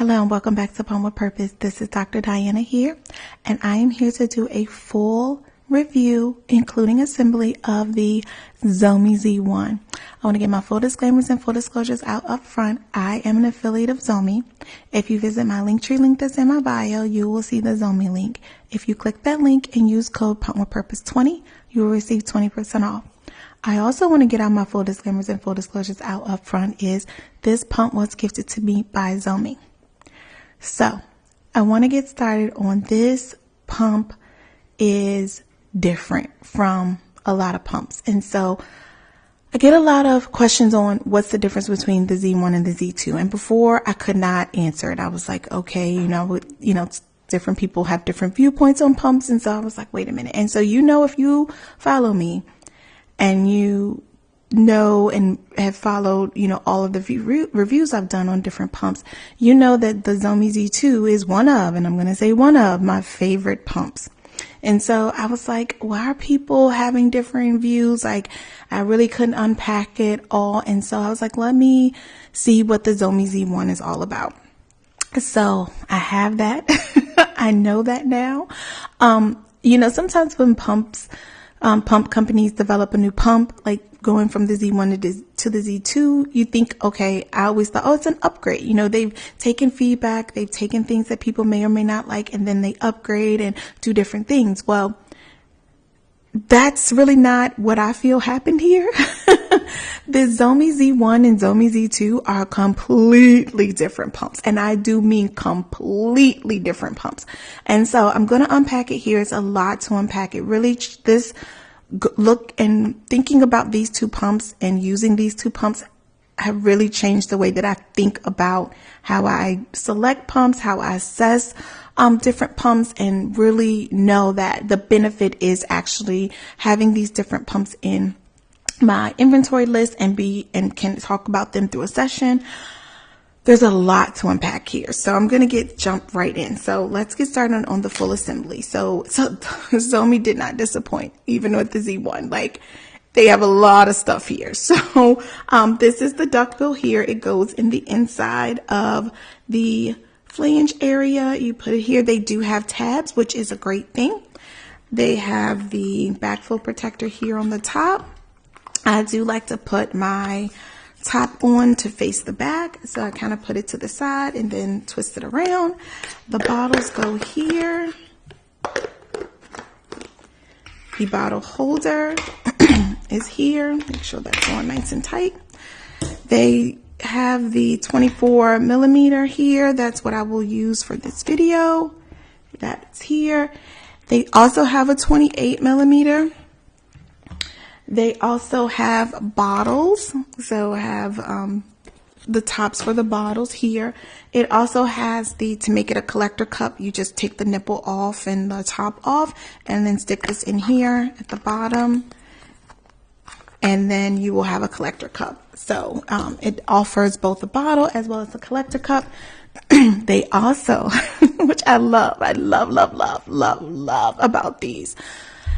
Hello and welcome back to Pump with Purpose. This is Dr. Diana here, and I am here to do a full review, including assembly of the Zomee Z1. I want to get my full disclaimers and full disclosures out up front. I am an affiliate of Zomee. If you visit my Linktree link that's in my bio, you will see the Zomee link. If you click that link and use code Pump with Purpose 20, you will receive 20% off. I also want to get out my full disclaimers and full disclosures out up front is this pump was gifted to me by Zomee. So I want to get started on this pump is different from a lot of pumps. And so I get a lot of questions on what's the difference between the Z1 and the Z2. And before I could not answer it. I was like, okay, different people have different viewpoints on pumps. And so I was like, wait a minute. And so, if you follow me and you know and have followed, all of the reviews I've done on different pumps, you know that the Zomee Z2 is one of my favorite pumps. And so I was like, why are people having differing views? Like, I really couldn't unpack it all. And so I was like, let me see what the Zomee Z1 is all about. So I have that. I know that now. Sometimes when pump companies develop a new pump, like going from the Z1 to the Z2, you think, okay, I always thought, it's an upgrade. They've taken feedback, they've taken things that people may or may not like, and then they upgrade and do different things. Well, that's really not what I feel happened here. The Zomee Z1 and Zomee Z2 are completely different pumps. And I do mean completely different pumps. And so I'm going to unpack it here. It's a lot to unpack. It really, look and thinking about these two pumps and using these two pumps have really changed the way that I think about how I select pumps, how I assess different pumps, and really know that the benefit is actually having these different pumps in my inventory list and can talk about them through a session. There's a lot to unpack here, so I'm going to jump right in. So let's get started on the full assembly. So Zomee did not disappoint, even with the Z1. Like, they have a lot of stuff here. So this is the duct bill here. It goes in the inside of the flange area. You put it here. They do have tabs, which is a great thing. They have the backflow protector here on the top. I do like to put my top on to face the back, so I kind of put it to the side and then twist it around. The bottles go here. The bottle holder is here. Make sure that's on nice and tight. They have the 24 millimeter here. That's what I will use for this video. That's here. They also have a 28 millimeter. They also have bottles, so I have the tops for the bottles here. It also has to make it a collector cup, you just take the nipple off and the top off, and then stick this in here at the bottom, and then you will have a collector cup. So it offers both a bottle as well as a collector cup. They also, which I love about these,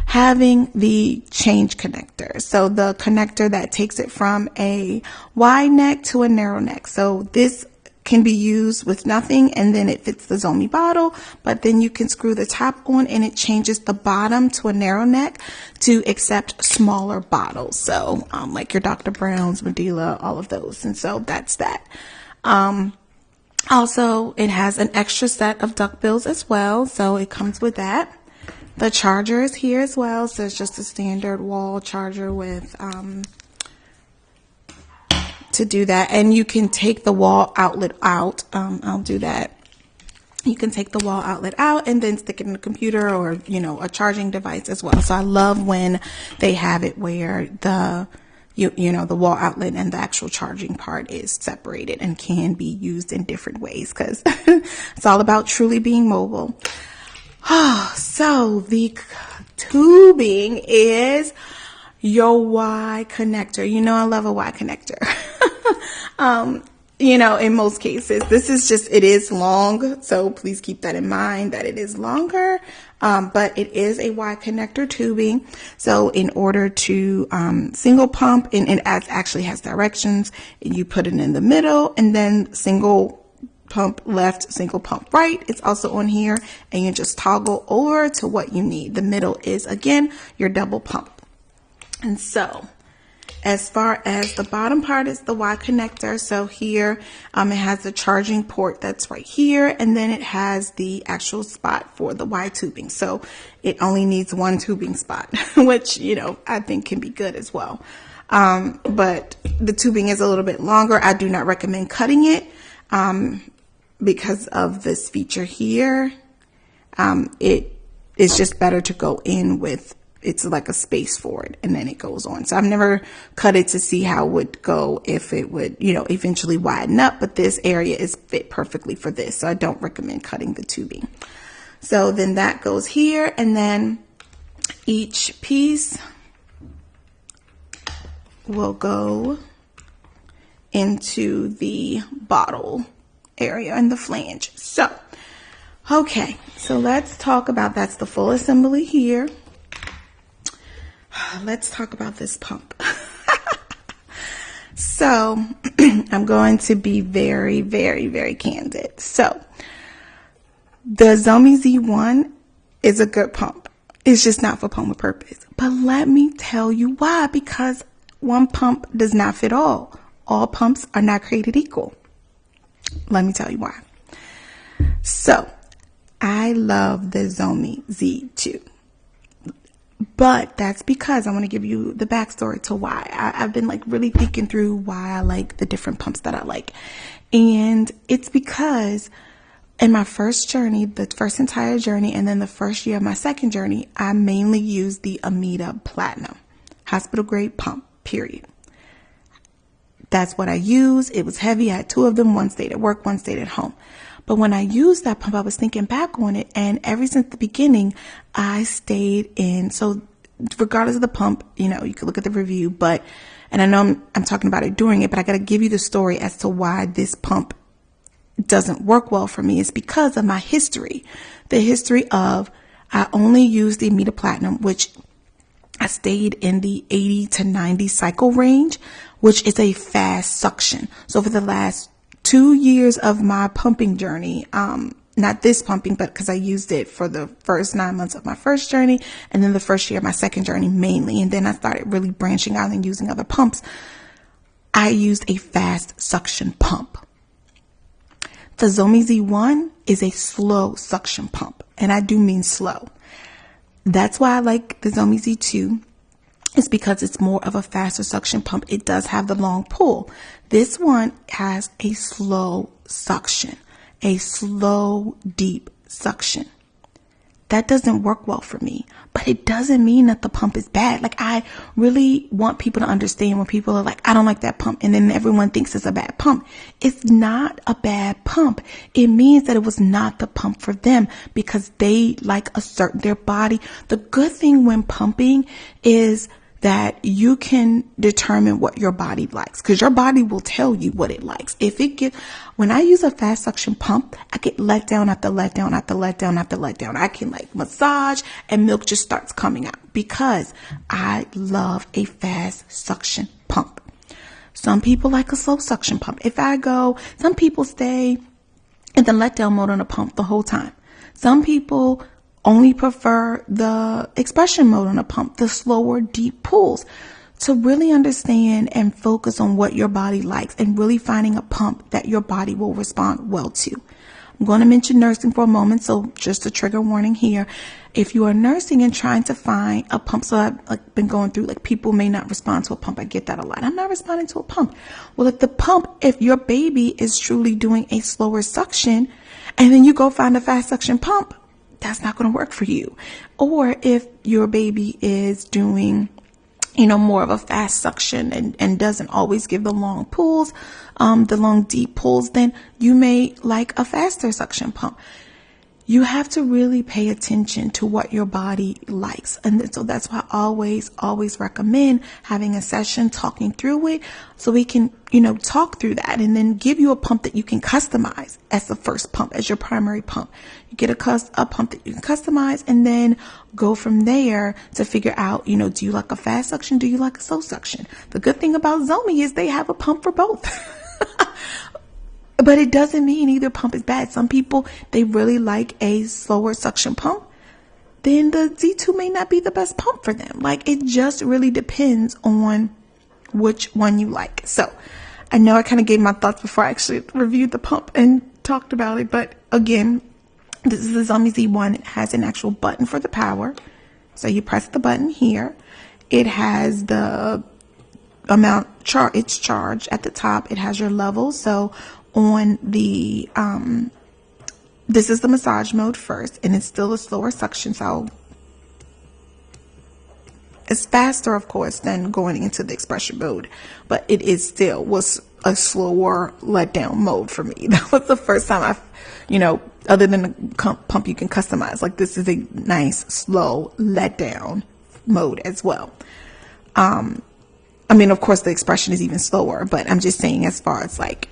having the change connector. So the connector that takes it from a wide neck to a narrow neck. So this can be used with nothing, and then it fits the Zomee bottle, but then you can screw the top on and it changes the bottom to a narrow neck to accept smaller bottles. So like your Dr. Brown's, Medela, all of those. And so that's that. Also, it has an extra set of duct bills as well. So it comes with that. The charger is here as well, so it's just a standard wall charger with to do that. And you can take the wall outlet out. I'll do that. You can take the wall outlet out and then stick it in the computer or a charging device as well. So I love when they have it where the the wall outlet and the actual charging part is separated and can be used in different ways, because it's all about truly being mobile. So the tubing is your Y connector. I love a Y connector. In most cases, it is long. So please keep that in mind that it is longer. But it is a Y connector tubing. So in order to single pump, and it actually has directions, and you put it in the middle, and then single pump left, single pump right. It's also on here, and you just toggle over to what you need. The middle is, again, your double pump. And so as far as the bottom part is the Y connector. So here it has the charging port that's right here, and then it has the actual spot for the Y tubing. So it only needs one tubing spot, which, you know, I think can be good as well. But the tubing is a little bit longer. I do not recommend cutting it because of this feature here. It is just better to go in with, it's like a space for it, and then it goes on. So I've never cut it to see how it would go if it would, you know, eventually widen up, but this area is fit perfectly for this. So I don't recommend cutting the tubing. So then that goes here, and then each piece will go into the bottle area and the flange. So, okay, so let's talk about, that's the full assembly here. Let's talk about this pump. So I'm going to be very, very, very candid. So the Zomee Z1 is a good pump. It's just not for pump with purpose. But let me tell you why, because one pump does not fit all. All pumps are not created equal. Let me tell you why. So I love the Zomee Z2. But that's because I want to give you the backstory to why. I've been like really thinking through why I like the different pumps that I like. And it's because in my first journey, the first entire journey, and then the first year of my second journey, I mainly used the Amita Platinum hospital grade pump, period. That's what I used. It was heavy. I had two of them. One stayed at work, one stayed at home. But when I used that pump, I was thinking back on it, and ever since the beginning, I stayed in. So regardless of the pump, you know, you could look at the review, but, and I know I'm talking about it during it, but I got to give you the story as to why this pump doesn't work well for me. It's because of my history. The history of, I only used the Amita Platinum, which I stayed in the 80 to 90 cycle range, which is a fast suction. So for the last 2 years of my pumping journey, not this pumping, but because I used it for the first 9 months of my first journey, and then the first year of my second journey mainly, and then I started really branching out and using other pumps. I used a fast suction pump. The Zomee Z1 is a slow suction pump, and I do mean slow. That's why I like the Zomee Z2. It's because it's more of a faster suction pump. It does have the long pull. This one has a slow suction, a slow, deep suction. That doesn't work well for me, but it doesn't mean that the pump is bad. Like, I really want people to understand when people are like, I don't like that pump, and then everyone thinks it's a bad pump. It's not a bad pump. It means that it was not the pump for them because they like their body. The good thing when pumping is that you can determine what your body likes, because your body will tell you what it likes. When I use a fast suction pump, I get let down after let down after let down after let down. I can like massage and milk just starts coming out because I love a fast suction pump. Some people like a slow suction pump. Some people stay in the let down mode on a pump the whole time. Some people only prefer the expression mode on a pump, the slower, deep pulls. To really understand and focus on what your body likes and really finding a pump that your body will respond well to. I'm going to mention nursing for a moment, so just a trigger warning here. If you are nursing and trying to find a pump, so I've been going through, like, people may not respond to a pump. I get that a lot. I'm not responding to a pump. Well, if your baby is truly doing a slower suction and then you go find a fast suction pump, that's not going to work for you. Or if your baby is doing, more of a fast suction and doesn't always give the long pulls, the long deep pulls, then you may like a faster suction pump. You have to really pay attention to what your body likes. And so that's why I always recommend having a session, talking through it, so we can, talk through that and then give you a pump that you can customize as the first pump, as your primary pump. You get a pump that you can customize and then go from there to figure out, do you like a fast suction? Do you like a slow suction? The good thing about Zomee is they have a pump for both. But it doesn't mean either pump is bad. Some people, they really like a slower suction pump. Then the Z2 may not be the best pump for them. Like, it just really depends on which one you like. So I know I kind of gave my thoughts before I actually reviewed the pump and talked about it. But again, this is the Zomee Z1. It has an actual button for the power. So you press the button here. It has the amount it's charged at the top. It has your levels. So on the this is the massage mode first, and it's still a slower suction, so it's faster, of course, than going into the expression mode, but it is still was a slower letdown mode for me. That was the first time other than the pump you can customize, like, this is a nice slow letdown mode as well. I mean, of course, the expression is even slower, but I'm just saying, as far as like,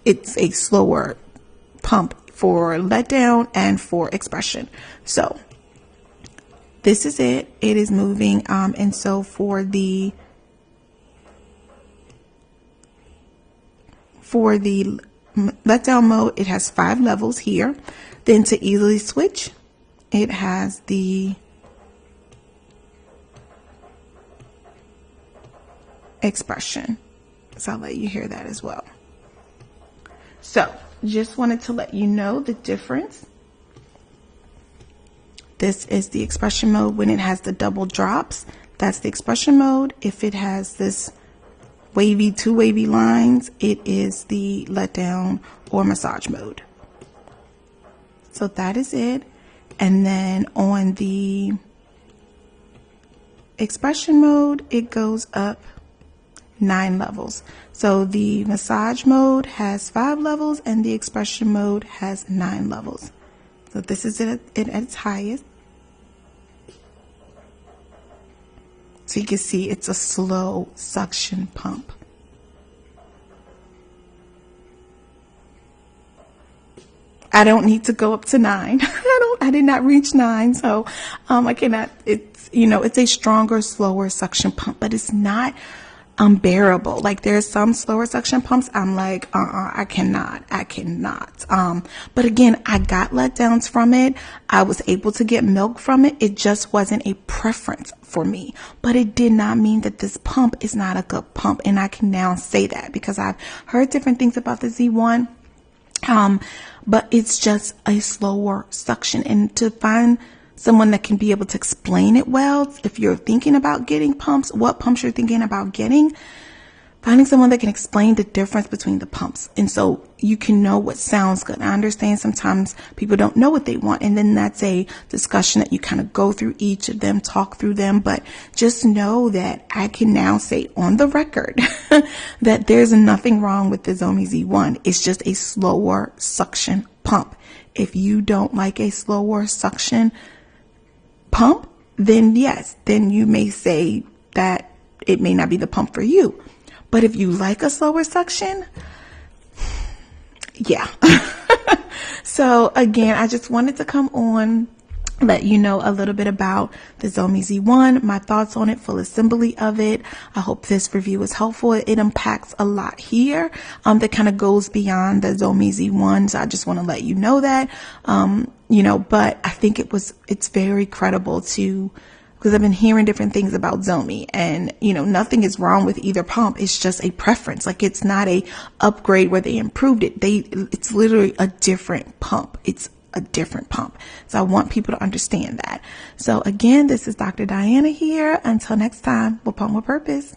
it's a slower pump for letdown and for expression. So this is it. It is moving. And so for the letdown mode, it has 5 levels here. Then to easily switch, it has the expression. So I'll let you hear that as well. So just wanted to let you know the difference. This is the expression mode when it has the double drops. That's the expression mode. If it has this two wavy lines, it is the letdown or massage mode. So that is it. And then on the expression mode, it goes up 9 levels. So the massage mode has 5 levels and the expression mode has 9 levels. So this is it at its highest. So you can see it's a slow suction pump. I don't need to go up to 9. I did not reach 9, so I cannot. It's a stronger, slower suction pump, but it's not unbearable. Like, there's some slower suction pumps I'm like, I cannot. But again, I got letdowns from it. I was able to get milk from it. It just wasn't a preference for me. But it did not mean that this pump is not a good pump. And I can now say that because I've heard different things about the Z1. But it's just a slower suction. And to find someone that can be able to explain it well, if you're thinking about getting pumps, what pumps you're thinking about getting, finding someone that can explain the difference between the pumps. And so you can know what sounds good. I understand sometimes people don't know what they want. And then that's a discussion that you kind of go through each of them, talk through them. But just know that I can now say on the record that there's nothing wrong with the Zomee Z1. It's just a slower suction pump. If you don't like a slower suction pump, then yes, then you may say that it may not be the pump for you. But if you like a slower suction, yeah. So again, I just wanted to come on, let you know a little bit about the Zomee Z1, my thoughts on it, full assembly of it. I hope this review is helpful. It unpacks a lot here that kind of goes beyond the Zomee Z1. So I just want to let you know that, but I think it's very credible because I've been hearing different things about Zomee, and nothing is wrong with either pump. It's just a preference. Like, it's not a upgrade where they improved it. It's literally a different pump. It's a different pump. So I want people to understand that. So again, this is Dr. Diana here. Until next time, we'll pump with purpose.